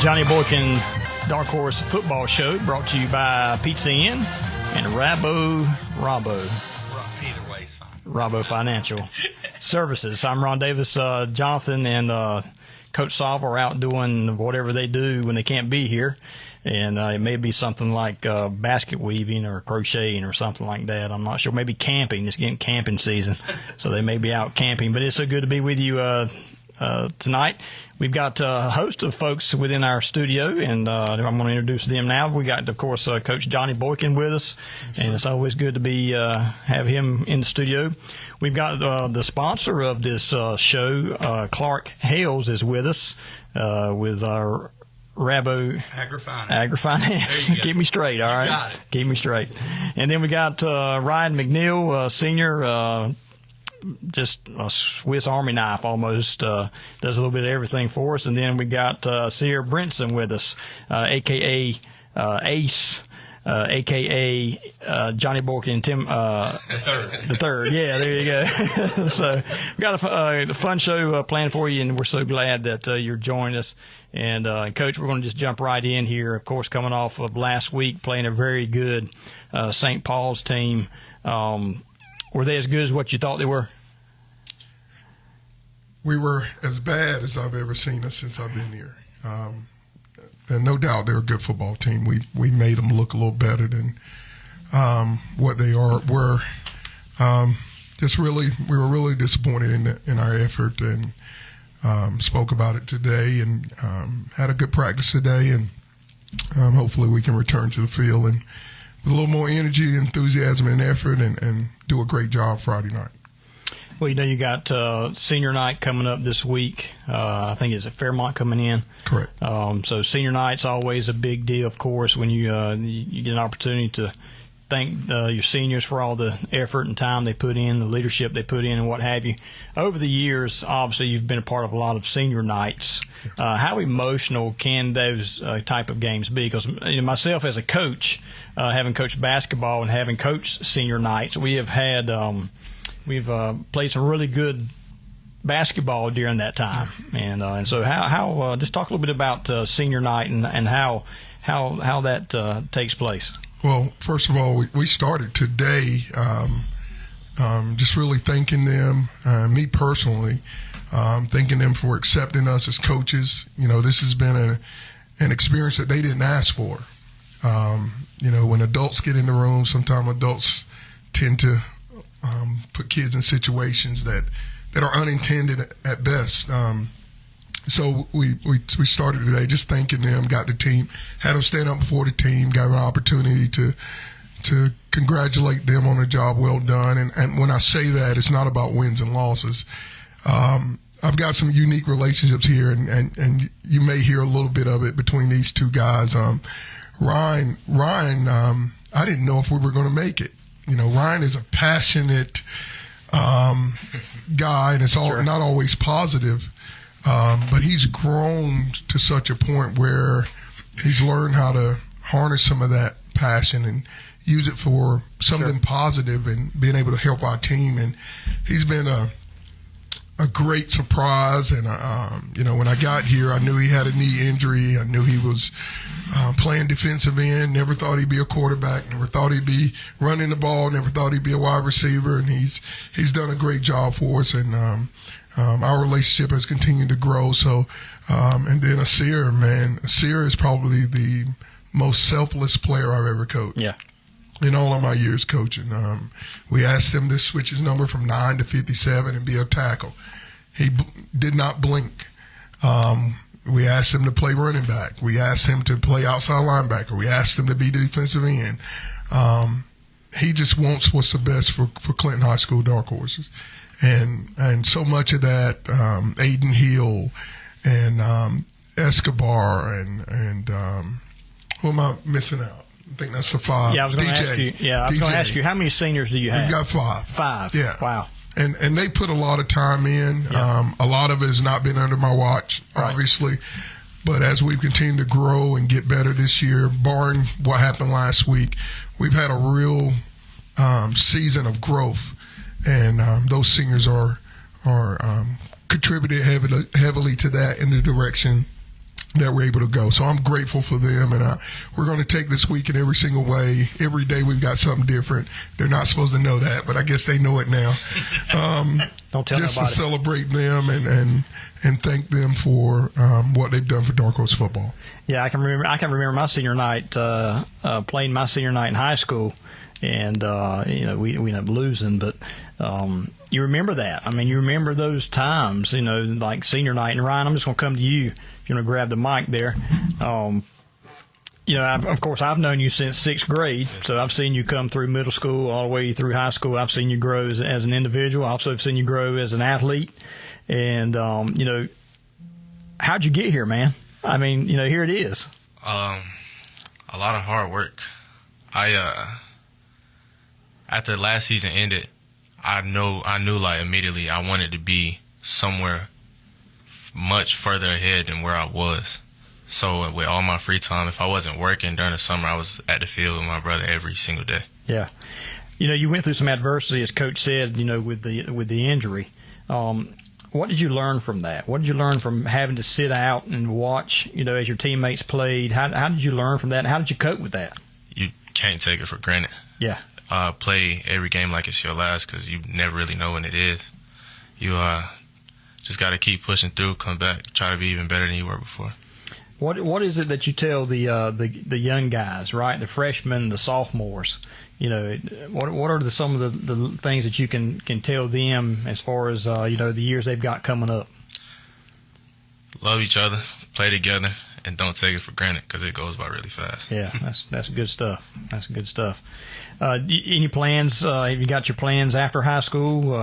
Johnny Boykin Dark Horse Football Show, brought to you by Pizza Inn and Rabo Financial Services. I'm Ron Davis. Jonathan and Coach Salva are out doing whatever they do when they can't be here. And it may be something like basket weaving or crocheting or something like that. I'm not sure. Maybe camping. It's getting camping season. So they may be out camping. But it's so good to be with you tonight. We've got a host of folks within our studio, and I'm going to introduce them now. We got, of course, Coach Johnny Boykin with us, and it's always good to be have him in the studio. We've got the sponsor of this show, Clark Hales, is with us with our Rabo Agri-Finance. Keep me straight, all right? Keep me straight. And then we got Ryan McNeill, senior, just a Swiss Army knife almost, does a little bit of everything for us. And then we got Acere Brinson with us, a.k.a. Ace, a.k.a. Johnny Boykin, Tim, the third. Yeah, there you go. So we got a fun show planned for you, and we're so glad that you're joining us. And, Coach, we're going to just jump right in here, of course, coming off of last week, playing a very good St. Paul's team. Were they as good as what you thought they were? We were as bad as I've ever seen us since I've been here. And no doubt they're a good football team. We made them look a little better than what they were. We were really disappointed in our effort, and spoke about it today, and had a good practice today, and hopefully we can return to the field and with a little more energy, enthusiasm, and effort, and do a great job Friday night. Well, you know, you got senior night coming up this week. I think it's at Fairmont coming in. Correct. So senior night's always a big deal, of course, when you get an opportunity to thank your seniors for all the effort and time they put in, the leadership they put in, and what have you. Over the years, obviously, you've been a part of a lot of senior nights. How emotional can those type of games be? Because myself as a coach, having coached basketball and having coached senior nights, we have had we've played some really good basketball during that time. And so how just talk a little bit about senior night and how that takes place. Well, first of all, we started today just really thanking them, me personally, thanking them for accepting us as coaches. You know, this has been an experience that they didn't ask for. You know, when adults get in the room, sometimes adults tend to put kids in situations that are unintended at best. So we started today just thanking them, got the team, had them stand up before the team, got an opportunity to congratulate them on a job well done. And when I say that, it's not about wins and losses. I've got some unique relationships here, and you may hear a little bit of it between these two guys. Ryan, I didn't know if we were going to make it. You know, Ryan is a passionate guy, and it's not always positive. But he's grown to such a point where he's learned how to harness some of that passion and use it for something positive and being able to help our team. And he's been a great surprise. And, you know, when I got here, I knew he had a knee injury. I knew he was playing defensive end. Never thought he'd be a quarterback. Never thought he'd be running the ball. Never thought he'd be a wide receiver. And he's done a great job for us. And our relationship has continued to grow. So, and then Acere is probably the most selfless player I've ever coached. Yeah. In all of my years coaching. We asked him to switch his number from 9 to 57 and be a tackle. He did not blink. We asked him to play running back. We asked him to play outside linebacker. We asked him to be defensive end. He just wants what's the best for Clinton High School Dark Horses. And so much of that, Aiden Hill and Escobar and who am I missing out? I think that's the 5. Yeah, I was going to ask you. Yeah, I was going to ask you, how many seniors do you have? We've got 5. 5. Yeah. Wow. And they put a lot of time in. Yeah. A lot of it has not been under my watch, obviously. Right. But as we've continued to grow and get better this year, barring what happened last week, we've had a real season of growth. And those seniors are contributed heavily to that in the direction that we're able to go. So I'm grateful for them, and we're going to take this week in every single way. Every day we've got something different. They're not supposed to know that, but I guess they know it now. Don't tell just nobody. to celebrate them and thank them for what they've done for Dark Horse football. Yeah, I can remember my senior night, playing my senior night in high school, and we ended up losing, but you remember that. I mean, you remember those times, like senior night. And Ryan, I'm just going to come to you if you want to grab the mic there. Of course, I've known you since sixth grade, so I've seen you come through middle school all the way through high school. I've seen you grow as an individual. I've also seen you grow as an athlete. And, how'd you get here, man? I mean, here it is. A lot of hard work. After last season ended, I knew like immediately I wanted to be somewhere much further ahead than where I was. So with all my free time, if I wasn't working during the summer, I was at the field with my brother every single day. Yeah. You went through some adversity, as Coach said, with the injury. What did you learn from that? What did you learn from having to sit out and watch, as your teammates played? How did you learn from that? And how did you cope with that? You can't take it for granted. Yeah. Play every game like it's your last, because you never really know when it is. You just got to keep pushing through, come back, try to be even better than you were before. What is it that you tell the young guys, right? The freshmen, the sophomores. What are some of the things that you can tell them as far as the years they've got coming up? Love each other, play together, and don't take it for granted, because it goes by really fast. Yeah, that's good stuff. That's good stuff. Any plans? Have you got your plans after high school?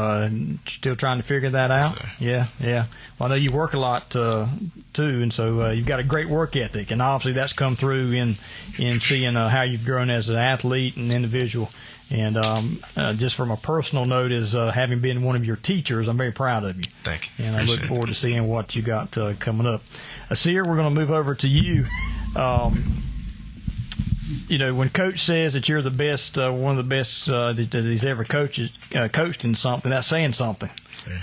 Still trying to figure that out? Yes, Yeah. Well, I know you work a lot too, and so you've got a great work ethic, and obviously that's come through in seeing how you've grown as an athlete and individual. And just from a personal note, as having been one of your teachers, I'm very proud of you. Thank you. And I look forward to seeing what you got coming up. Asir, we're going to move over to you. When Coach says that you're the best, one of the best that he's ever coached in something, that's saying something.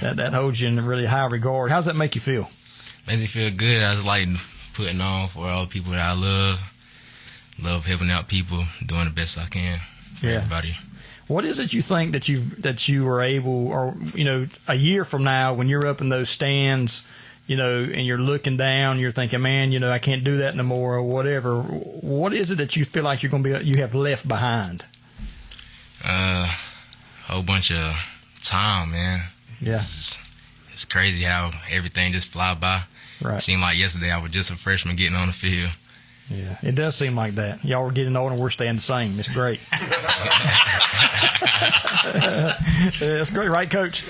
Yeah. That holds you in really high regard. How does that make you feel? Makes me feel good. I like putting on for all the people that I love helping out people, doing the best I can for everybody. What is it you think that you were able, or a year from now when you're up in those stands, and you're looking down, you're thinking, man, I can't do that no more, or whatever. What is it that you feel like you have left behind? A whole bunch of time, man. Yeah. It's crazy how everything just fly by. Right. It seemed like yesterday I was just a freshman getting on the field. Yeah, it does seem like that. Y'all were getting older and we're staying the same. It's great. It's great, right, Coach?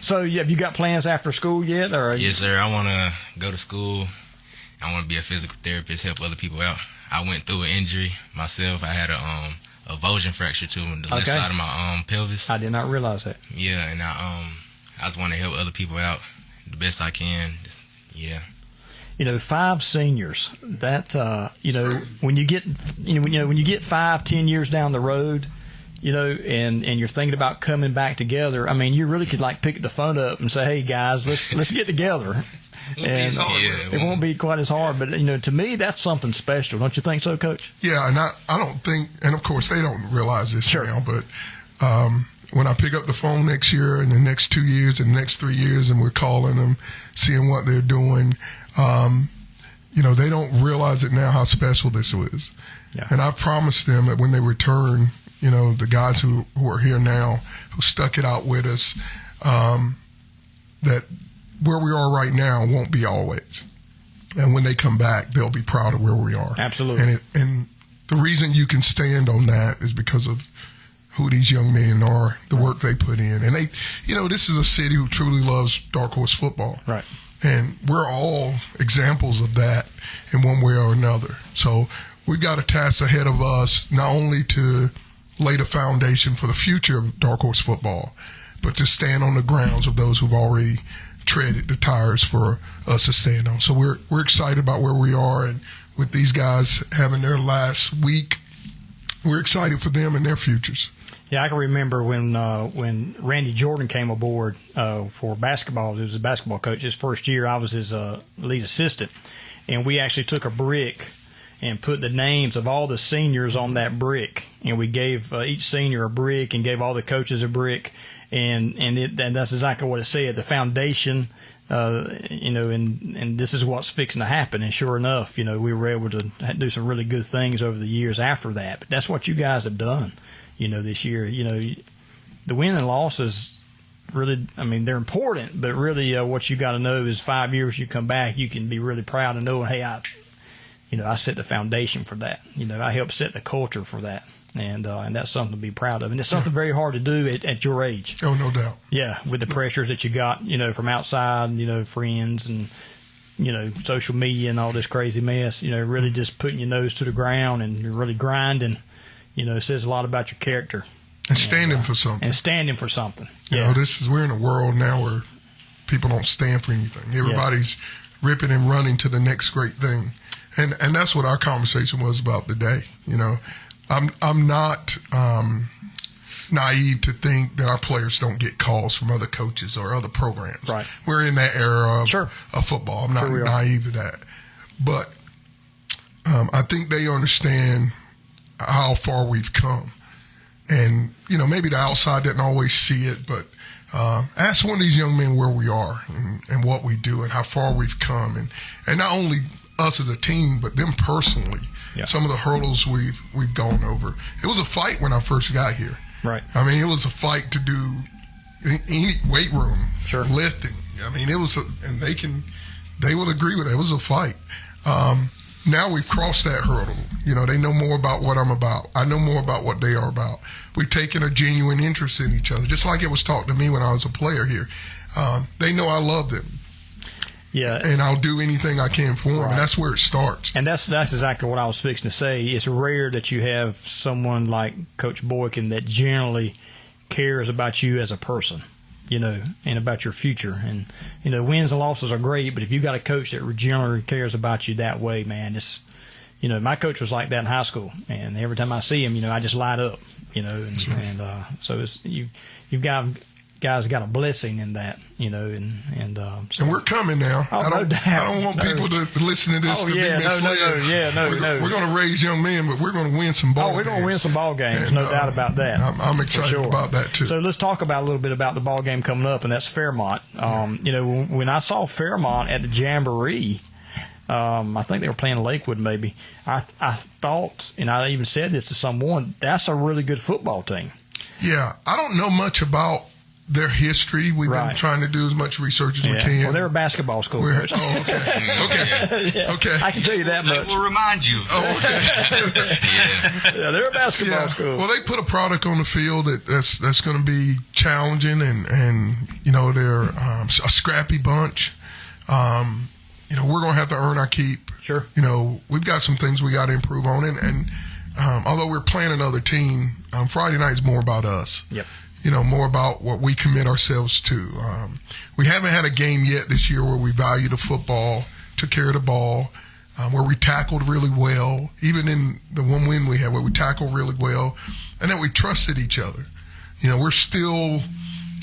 So, have you got plans after school yet? Or Yes, sir. I want to go to school. I want to be a physical therapist, help other people out. I went through an injury myself. I had a avulsion fracture to the left side of my pelvis. I did not realize that. Yeah, and I just want to help other people out the best I can. Yeah. 5 seniors. That when you get 5-10 years down the road, and you're thinking about coming back together. I mean, you really could pick the phone up and say, "Hey guys, let's get together." And it won't be quite as hard, but to me, that's something special. Don't you think so, Coach? Yeah, and I don't think, and of course they don't realize this now, but when I pick up the phone next year and the next 2 years and the next 3 years, and we're calling them, seeing what they're doing. They don't realize it now how special this is. Yeah. And I promised them that when they return, the guys who are here now, who stuck it out with us, that where we are right now won't be always. And when they come back, they'll be proud of where we are. Absolutely. And the reason you can stand on that is because of who these young men are, the work they put in. And they, this is a city who truly loves Dark Horse football. Right. And we're all examples of that in one way or another. So we've got a task ahead of us, not only to lay the foundation for the future of Dark Horse football, but to stand on the grounds of those who've already treaded the tires for us to stand on. So we're excited about where we are, and with these guys having their last week, we're excited for them and their futures. Yeah, I can remember when Randy Jordan came aboard for basketball. He was a basketball coach. His first year, I was his lead assistant, and we actually took a brick and put the names of all the seniors on that brick, and we gave each senior a brick and gave all the coaches a brick, and that's exactly what it said. The foundation, and this is what's fixing to happen. And sure enough, we were able to do some really good things over the years after that. But that's what you guys have done, this year. The win and losses really, they're important, but really what you got to know is 5 years you come back, you can be really proud of knowing, hey, I set the foundation for that. I helped set the culture for that. And that's something to be proud of. And it's something very hard to do at your age. Oh, no doubt. Yeah, with the pressures that you got, from outside, friends and, social media and all this crazy mess, really just putting your nose to the ground and you're really grinding, it says a lot about your character. And standing for something. And standing for something. Yeah. We're in a world now where people don't stand for anything. Everybody's ripping and running to the next great thing. And that's what our conversation was about today. I'm not naive to think that our players don't get calls from other coaches or other programs. Right. We're in that era of football. I'm not naive to that. But I think they understand how far we've come. And, maybe the outside doesn't always see it, but ask one of these young men where we are and what we do and how far we've come. And not only us as a team, but them personally. Yeah. Some of the hurdles we've gone over. It was a fight when I first got here. Right. It was a fight to do any weight room, lifting. It was, and they will agree with it. It was a fight. Now we've crossed that hurdle. They know more about what I'm about. I know more about what they are about. We've taken a genuine interest in each other, just like it was taught to me when I was a player here. They know I love them. Yeah, and I'll do anything I can for them, and that's where it starts. And that's exactly what I was fixing to say. It's rare that you have someone like Coach Boykin that generally cares about you as a person, and about your future. And wins and losses are great, but if you got a coach that generally cares about you that way, man, it's my coach was like that in high school, and every time I see him, I just light up, so it's you've got. Guys got a blessing in that, and we're coming now. Oh, no doubt. I don't want people to listen to this to be misled. We're going to raise young men, but we're going to win some ball games. We're going to win some ball games, no doubt about that. I'm excited about that, too. So let's talk about a little bit about the ball game coming up, and that's Fairmont. When I saw Fairmont at the Jamboree, I think they were playing Lakewood maybe, I thought, and I even said this to someone, that's a really good football team. Yeah, I don't know much about their history. We've been trying to do as much research as we can. Well, they're a basketball school. Okay. Okay. I can tell you that much. We'll remind you. Oh, okay. Yeah, they're a basketball school. Well, they put a product on the field that's going to be challenging, and they're a scrappy bunch. We're going to have to earn our keep. Sure. We've got some things we got to improve on, and although we're playing another team, Friday night is more about us. Yep. More about what we commit ourselves to. We haven't had a game yet this year where we valued the football, took care of the ball, where we tackled really well, even in the one win we had where we tackled really well, and that we trusted each other. We're still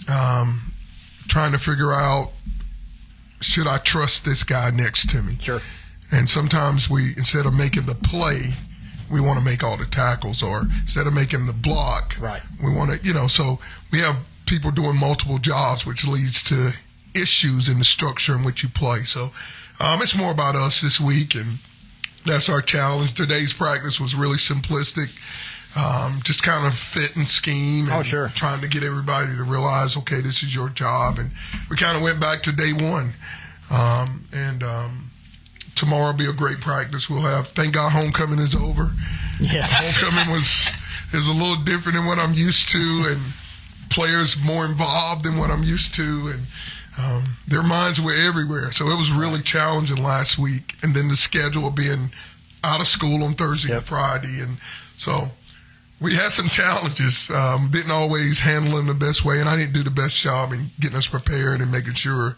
trying to figure out, should I trust this guy next to me? Sure. And sometimes instead of making the play, we want to make all the tackles, or instead of making the block, we want to, so we have people doing multiple jobs, which leads to issues in the structure in which you play. So it's more about us this week, and that's our challenge. Today's practice was really simplistic, just kind of fit and scheme, and trying to get everybody to realize, okay, this is your job. And we kind of went back to day one, tomorrow will be a great practice. We'll have, thank God homecoming is over. Yeah. Homecoming is a little different than what I'm used to, and players more involved than what I'm used to, and their minds were everywhere. So it was really challenging last week, and then the schedule being out of school on Thursday and Friday. And so we had some challenges, didn't always handle them the best way, and I didn't do the best job in getting us prepared and making sure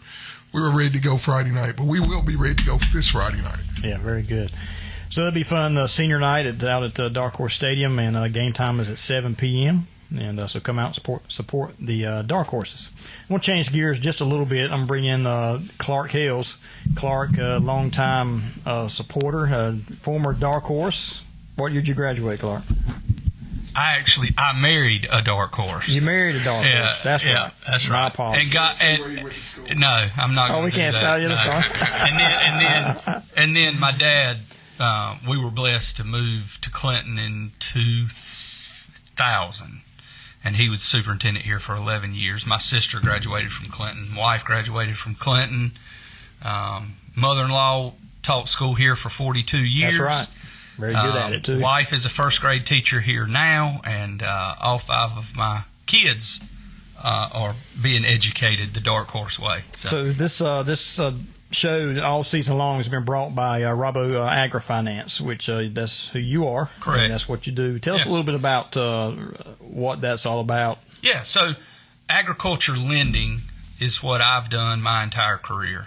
we were ready to go Friday night, but we will be ready to go this Friday night. Yeah, very good. So it'll be fun. Senior night out at Dark Horse Stadium, and game time is at 7 p.m. And so come out and support the dark horses. I'm going to change gears just a little bit. I'm going to bring in Clark Hales. Clark, longtime supporter, former dark horse. What year did you graduate, Clark? I married a dark horse. You married a dark horse. That's right. That's My right. apologies. No, I'm not. Oh, we can't sell you the story. and then my dad. We were blessed to move to Clinton in 2000, and he was superintendent here for 11 years. My sister graduated from Clinton. Wife graduated from Clinton. Mother-in-law taught school here for 42 years. That's right. Very good at it, too. Wife is a first-grade teacher here now, and all 5 of my kids are being educated the dark horse way. So this show all season long has been brought by Robo Agri-Finance, which that's who you are. Correct. And that's what you do. Tell us a little bit about what that's all about. Yeah, so agriculture lending is what I've done my entire career.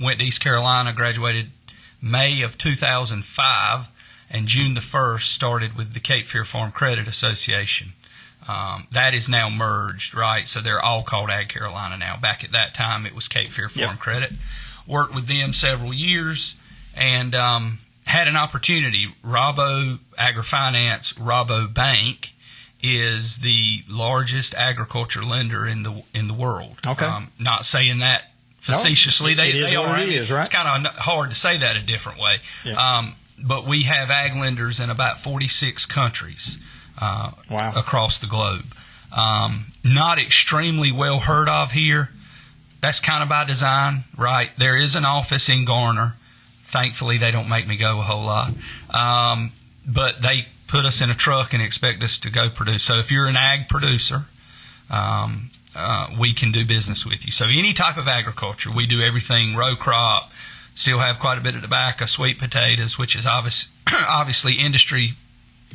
Went to East Carolina, graduated May of 2005, and June the 1st started with the Cape Fear Farm Credit Association. That is now merged, right? So they're all called Ag Carolina now. Back at that time, it was Cape Fear Farm Credit. Worked with them several years and had an opportunity. Robo Agri-Finance, Robo Bank is the largest agriculture lender in the world. Okay. Not saying that facetiously. No, they are. It is, right? It's kind of hard to say that a different way. Yeah. But we have ag lenders in about 46 countries across the globe. Not extremely well heard of here. That's kind of by design, right? There is an office in Garner. Thankfully, they don't make me go a whole lot. But they put us in a truck and expect us to go produce. So if you're an ag producer, we can do business with you. So any type of agriculture, we do everything row crop, still have quite a bit of tobacco, sweet potatoes, which is obviously industry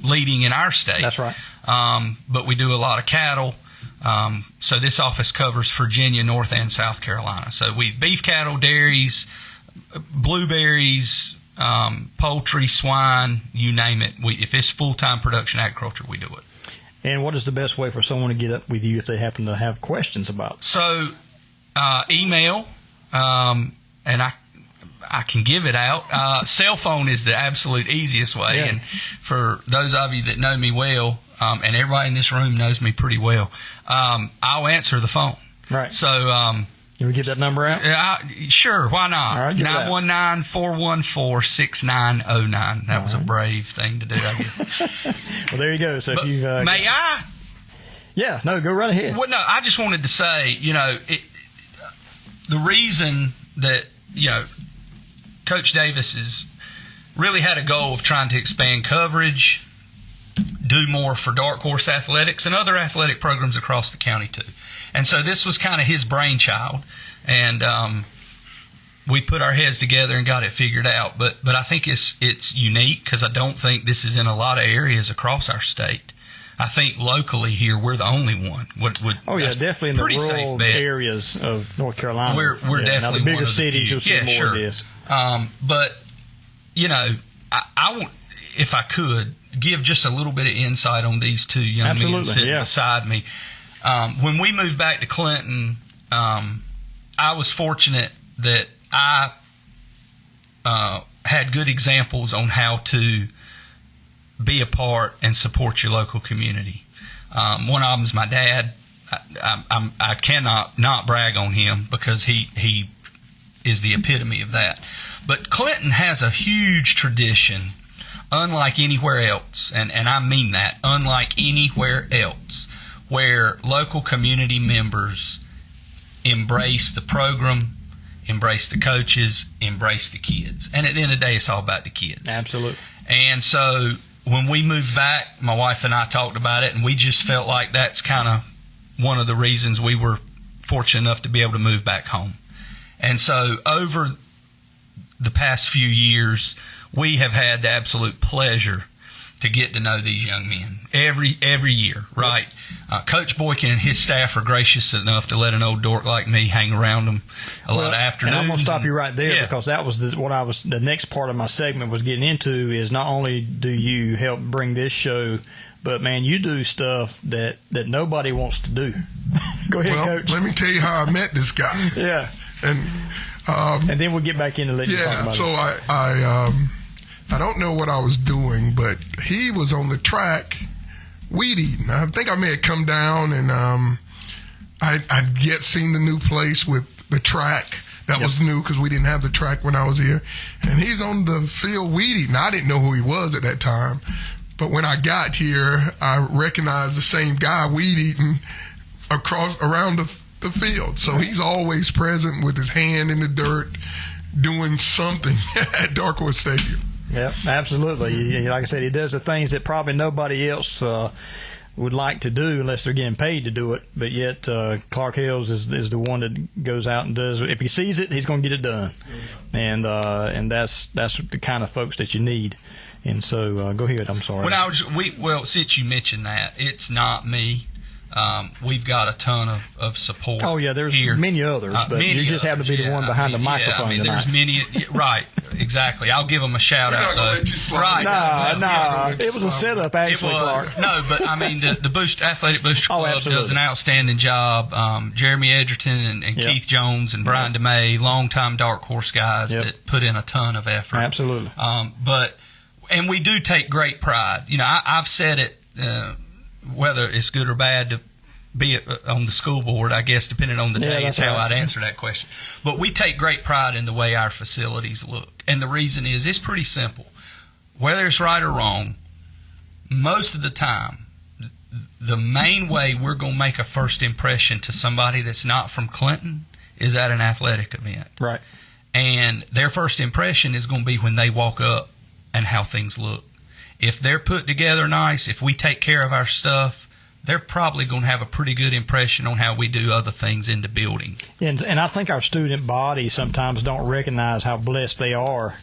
leading in our state. That's right. But we do a lot of cattle. So this office covers Virginia, North and South Carolina. So we beef cattle, dairies, blueberries, poultry, swine, you name it. If it's full-time production agriculture, we do it. And what is the best way for someone to get up with you if they happen to have questions about it? So email, and I can give it out. Cell phone is the absolute easiest way. Yeah. And for those of you that know me well, and everybody in this room knows me pretty well, I'll answer the phone. Right. So, can we give that number out? Sure, why not? All right, 919-414-6909. That was a brave thing to do, I guess. Well, there you go. So if you may I? Yeah, no, go right ahead. Well, no, I just wanted to say, the reason that, Coach Davis has really had a goal of trying to expand coverage, do more for dark horse athletics and other athletic programs across the county too. And so this was kind of his brainchild, and we put our heads together and got it figured out. But I think it's unique because I don't think this is in a lot of areas across our state. I think locally here we're the only one. Definitely in the rural areas of North Carolina. We're definitely now the bigger one of the cities. few. You'll see more of this. But I want, if I could, give just a little bit of insight on these two young men sitting beside me. When we moved back to Clinton, I was fortunate that I had good examples on how to be a part and support your local community. One of them is my dad. I cannot not brag on him because he is the epitome of that. But Clinton has a huge tradition, unlike anywhere else, and I mean that, unlike anywhere else, where local community members embrace the program, embrace the coaches, embrace the kids. And at the end of the day, it's all about the kids. Absolutely. And so when we moved back, my wife and I talked about it, and we just felt like that's kind of one of the reasons we were fortunate enough to be able to move back home. And so over the past few years, we have had the absolute pleasure to get to know these young men every year, right? Coach Boykin and his staff are gracious enough to let an old dork like me hang around them a lot of afternoons. And I'm going to stop you right there because that was the next part of my segment was getting into is not only do you help bring this show, but, man, you do stuff that nobody wants to do. Go ahead, Coach. Let me tell you how I met this guy. Yeah. And then we'll get back into let you talk about it. I don't know what I was doing, but he was on the track weed eating. I think I may have come down and I'd yet seen the new place with the track. That was new because we didn't have the track when I was here. And he's on the field weed eating. I didn't know who he was at that time. But when I got here, I recognized the same guy weed eating around the field. So he's always present with his hand in the dirt doing something at Dark Horse Stadium. Yeah, absolutely. Like I said, he does the things that probably nobody else would like to do unless they're getting paid to do it. But yet, Clark Hales is the one that goes out and does. If he sees it, he's going to get it done, and that's the kind of folks that you need. And so, go ahead. I'm sorry. Since you mentioned that, it's not me. We've got a ton of support. Oh yeah, there's here. Many others, but you just have to be the one behind the microphone tonight. There's many. Right, exactly. I'll give them a shout out. Right. It was a setup, actually, Clark. No, but I mean the Athletic Booster Club does an outstanding job. Jeremy Edgerton and Keith Jones and Brian DeMay, longtime Dark Horse guys that put in a ton of effort. Absolutely. And we do take great pride. I've said it. Whether it's good or bad to be on the school board, I guess, depending on the day is how I'd answer that question. But we take great pride in the way our facilities look. And the reason is it's pretty simple. Whether it's right or wrong, most of the time, the main way we're going to make a first impression to somebody that's not from Clinton is at an athletic event. Right. And their first impression is going to be when they walk up and how things look. If they're put together nice, if we take care of our stuff, they're probably going to have a pretty good impression on how we do other things in the building. And I think our student body sometimes don't recognize how blessed they are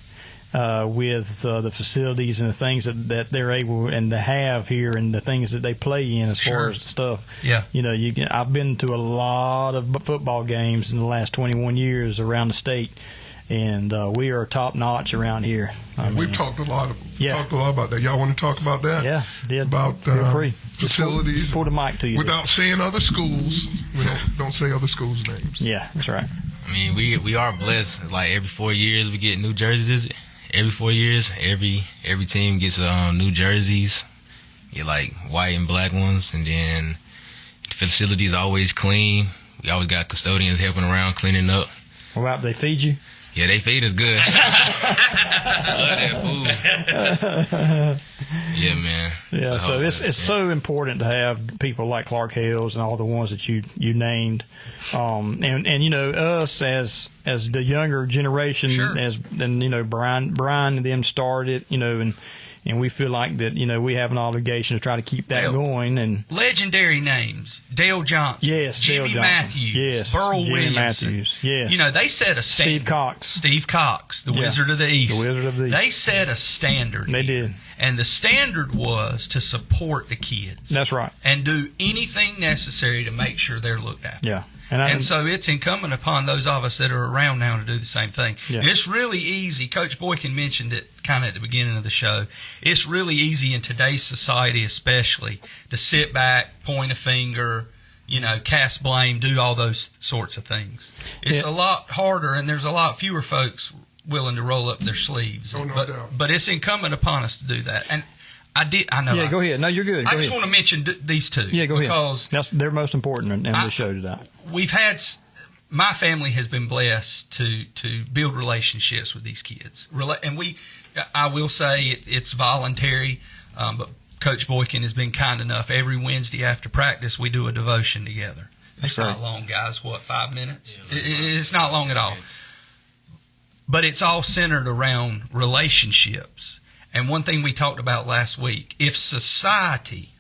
with the facilities and the things that they're able and to have here and the things that they play in as far as the stuff. Yeah. I've been to a lot of football games in the last 21 years around the state. And we are top notch around here. We've talked a lot about that. Y'all want to talk about that? Yeah, did. About Feel free. Facilities. Just pull the mic to you. Without saying other schools, we don't say other schools' names. Yeah, that's right. I mean, we are blessed. Like every 4 years, we get new jerseys. Every 4 years, every team gets new jerseys. Get like white and black ones, and then the facilities always clean. We always got custodians helping around cleaning up. What about they feed you? Yeah, they feed us good. Love that food. Yeah, man. Yeah, so it's so important to have people like Clark Hales and all the ones that you named, and us as the younger generation, Brian and them started, and we feel like that, we have an obligation to try to keep that going. And legendary names: Dale Johnson, Jimmy Matthews, Burl Williamson. Matthews, yes. They set a standard. Steve Cox, the Wizard of the East. The Wizard of the East. They set a standard. They did. And the standard was to support the kids. That's right. And do anything necessary to make sure they're looked after. Yeah. And so it's incumbent upon those of us that are around now to do the same thing. Yeah. It's really easy. Coach Boykin mentioned it kind of at the beginning of the show. It's really easy in today's society especially to sit back, point a finger, cast blame, do all those sorts of things. It's a lot harder, and there's a lot fewer folks willing to roll up their sleeves. Oh, no doubt. But it's incumbent upon us to do that. And I know. Yeah, go ahead. No, you're good. I just want to mention these two. Yeah, go ahead. Because they're most important in the show today. My family has been blessed to build relationships with these kids. And I will say it's voluntary, but Coach Boykin has been kind enough. Every Wednesday after practice, we do a devotion together. It's not long, guys. 5 minutes? It's not long at all. But it's all centered around relationships. And one thing we talked about last week, if society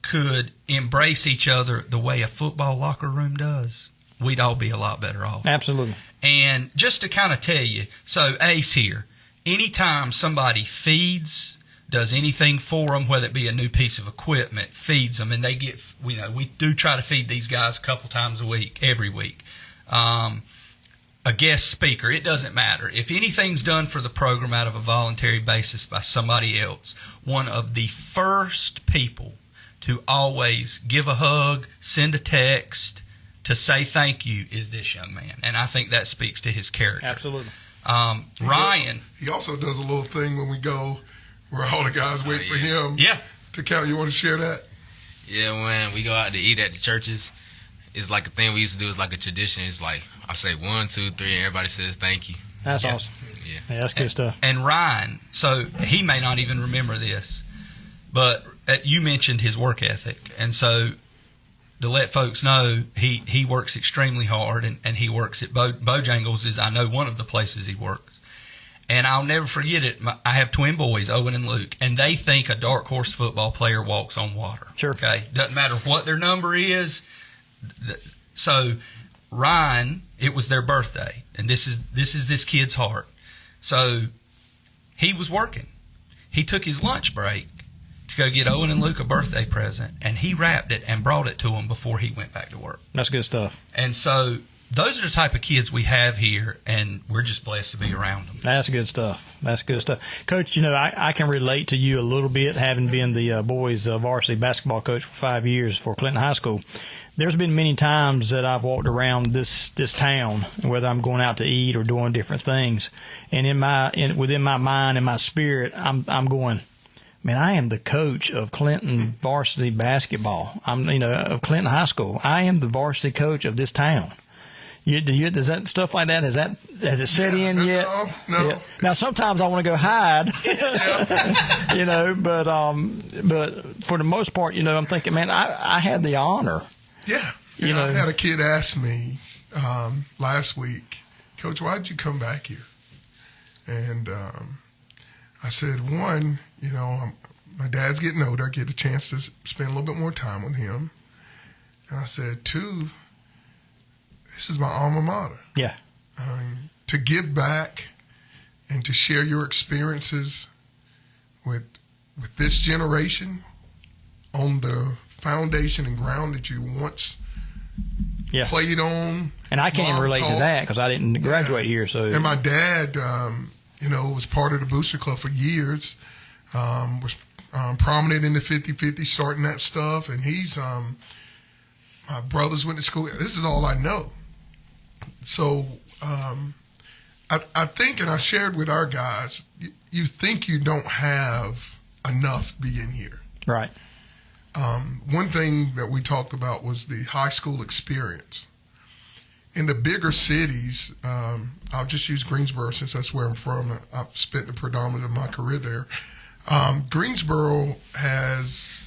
could embrace each other the way a football locker room does, we'd all be a lot better off. Absolutely. And just to kind of tell you, so Ace here, anytime somebody feeds, does anything for them, whether it be a new piece of equipment, feeds them, and they get, we do try to feed these guys a couple times a week, every week. A guest speaker, it doesn't matter. If anything's done for the program out of a voluntary basis by somebody else, one of the first people to always give a hug, send a text, to say thank you is this young man. And I think that speaks to his character. Absolutely. Ryan. He also does a little thing when we go where all the guys wait for him to count. You want to share that? Yeah, when we go out to eat at the churches, it's like a thing we used to do. It's like a tradition. It's like I say 1, 2, 3, and everybody says thank you. That's awesome. Yeah, that's good stuff. And Ryan, so he may not even remember this, but you mentioned his work ethic. And so to let folks know, he works extremely hard, and he works at Bojangles is, I know, one of the places he works. And I'll never forget it. I have twin boys, Owen and Luke, and they think a dark horse football player walks on water. Sure. Okay? Doesn't matter what their number is. So Ryan, it was their birthday, and this is this kid's heart. So he was working. He took his lunch break to go get Owen and Luke a birthday present, and he wrapped it and brought it to them before he went back to work. That's good stuff. And so those are the type of kids we have here, and we're just blessed to be around them. That's good stuff. That's good stuff. Coach, I can relate to you a little bit, having been the boys' varsity basketball coach for 5 years for Clinton High School. There's been many times that I've walked around this town, whether I'm going out to eat or doing different things, and within my mind and my spirit, I'm going, man, I am the coach of Clinton varsity basketball. Of Clinton High School. I am the varsity coach of this town. Does that stuff like that? Has it set in yet? No. Yeah. Now sometimes I want to go hide, but for the most part, I'm thinking, man, I had the honor. Yeah. I had a kid ask me last week, Coach, why did you come back here? And I said, one, my dad's getting older. I get a chance to spend a little bit more time with him. And I said, two, this is my alma mater. Yeah. To give back and to share your experiences with this generation on the foundation and ground that you once played on. And I can't even relate to that because I didn't graduate here. So. And my dad, was part of the Booster Club for years, was prominent in the 50-50, starting that stuff. And he's, my brothers went to school. This is all I know. So I think, and I shared with our guys, you think you don't have enough being here. Right. One thing that we talked about was the high school experience. In the bigger cities, I'll just use Greensboro since that's where I'm from. I've spent the predominant of my career there. Greensboro has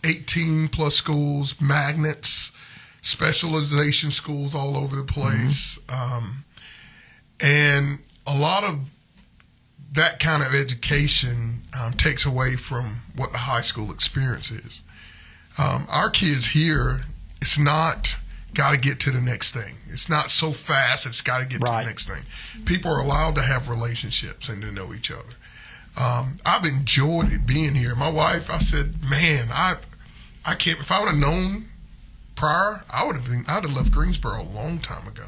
18-plus schools, magnets, specialization schools all over the place. And a lot of that kind of education takes away from what the high school experience is. Our kids here, it's not got to get to the next thing. It's not so fast, it's got to get to the next thing. People are allowed to have relationships and to know each other. I've enjoyed it being here. My wife, I said, man, I can't, if I would have known prior, I'd have left Greensboro a long time ago.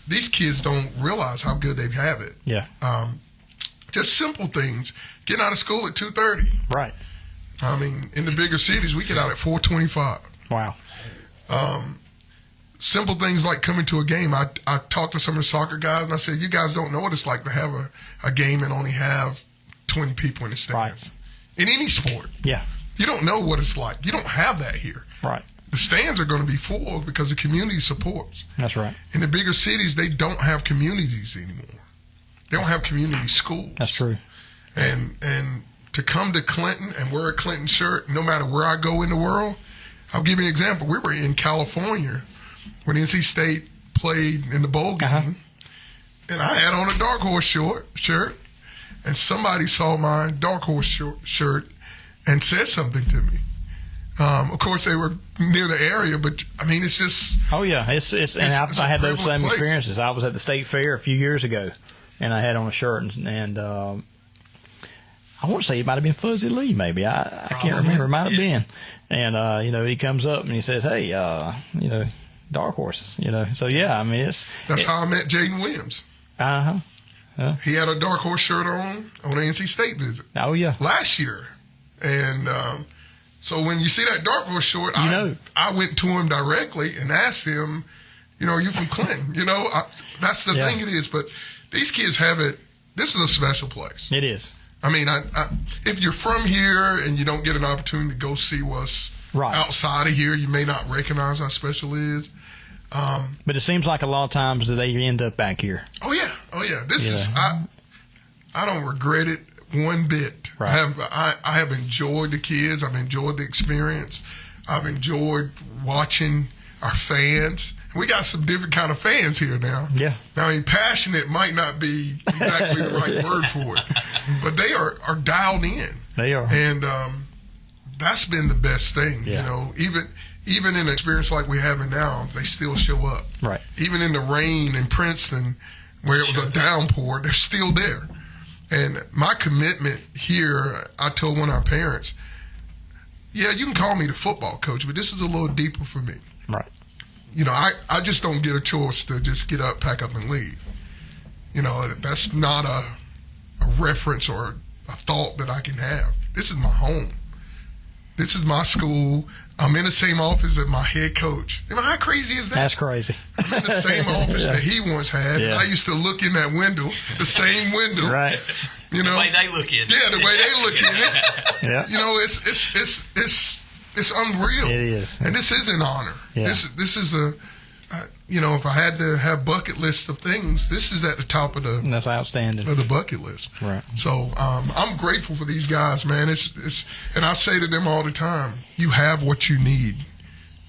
These kids don't realize how good they have it. Yeah. Just simple things. Getting out of school at 2:30. Right. I mean, in the bigger cities, we get out at 4:25. Wow. Simple things like coming to a game. I talked to some of the soccer guys, and I said, you guys don't know what it's like to have a game and only have 20 people in the stands. Right. In any sport. Yeah. You don't know what it's like. You don't have that here. Right. The stands are going to be full because the community supports. That's right. In the bigger cities, they don't have communities anymore. They don't have community schools. That's true. And to come to Clinton and wear a Clinton shirt, no matter where I go in the world, I'll give you an example. We were in California when NC State played in the bowl game, and I had on a Dark Horse shirt, and somebody saw my Dark Horse shirt and said something to me. Of course, they were near the area, but I mean, it's just. Oh yeah, I had those same experiences. I was at the state fair a few years ago, and I had on a shirt, and I want to say it might have been Fuzzy Lee, maybe. I can't remember. It might have been. And, he comes up and he says, hey, dark horses, So, yeah, I mean, That's how I met Jaden Williams. Uh-huh. He had a dark horse shirt on an NC State visit. Oh, yeah. Last year. And so when you see that dark horse short, I went to him directly and asked him, are you from Clinton? That's the thing it is. But these kids have it. This is a special place. It is. I mean, if you're from here and you don't get an opportunity to go see what's outside of here, you may not recognize how special it is. But it seems like a lot of times that they end up back here. Oh yeah. This is I don't regret it one bit. Right. I have enjoyed the kids. I've enjoyed the experience. I've enjoyed watching our fans. We got some different kind of fans here now. Yeah. Now, I mean, passionate might not be exactly the right word for it, but they are dialed in. They are. And that's been the best thing. Yeah. Even in an experience like we're having now, they still show up. Right. Even in the rain in Princeton, where it was a downpour, they're still there. And my commitment here, I told one of our parents, yeah, you can call me the football coach, but this is a little deeper for me. Right. I just don't get a choice to just get up, pack up, and leave. That's not a reference or a thought that I can have. This is my home. This is my school. I'm in the same office as my head coach. How crazy is that? That's crazy. I'm in the same office that he once had. Yeah. I used to look in that window, the same window. Right. The way they look in it. Yeah, the way they look in it. Yeah. It's unreal. It is. And this is an honor. Yeah. This is if I had to have bucket lists of things, this is at the top of That's outstanding. the bucket list. Right. So I'm grateful for these guys, man. It's and I say to them all the time, you have what you need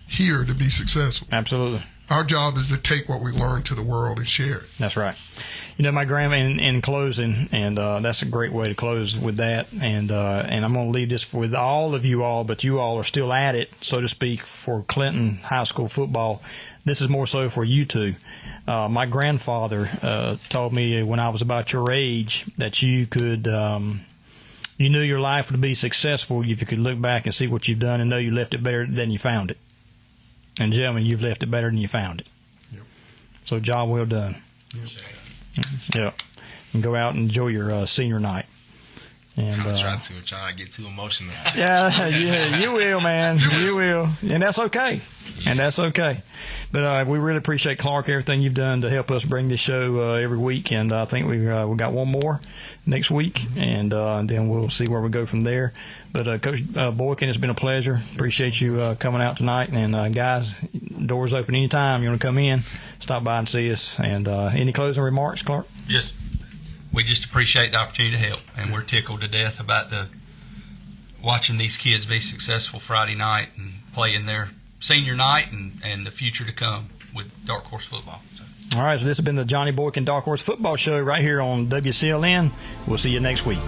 here to be successful. Absolutely. Our job is to take what we learn to the world and share it. That's right. My grandma, in closing, and that's a great way to close with that. And I'm going to leave this with all of you all, but you all are still at it, so to speak, for Clinton High School football. This is more so for you two. My grandfather told me when I was about your age that you could, you knew your life would be successful if you could look back and see what you've done and know you left it better than you found it. And gentlemen, you've left it better than you found it. Yep. So job well done. Yep. Yeah. And go out and enjoy your senior night. And I'm trying to get too emotional. Yeah, you will, man. You will. And that's okay. And that's okay. But we really appreciate, Clark, everything you've done to help us bring this show every week. And I think we got one more next week. And then we'll see where we go from there. But Coach Boykin, it's been a pleasure. Appreciate you coming out tonight. And guys, doors open anytime you want to come in. Stop by and see us. And any closing remarks, Clark? We just appreciate the opportunity to help, and we're tickled to death about watching these kids be successful Friday night and play in their senior night and the future to come with Dark Horse football. So. All right, so this has been the Johnny Boykin Dark Horse Football Show right here on WCLN. We'll see you next week.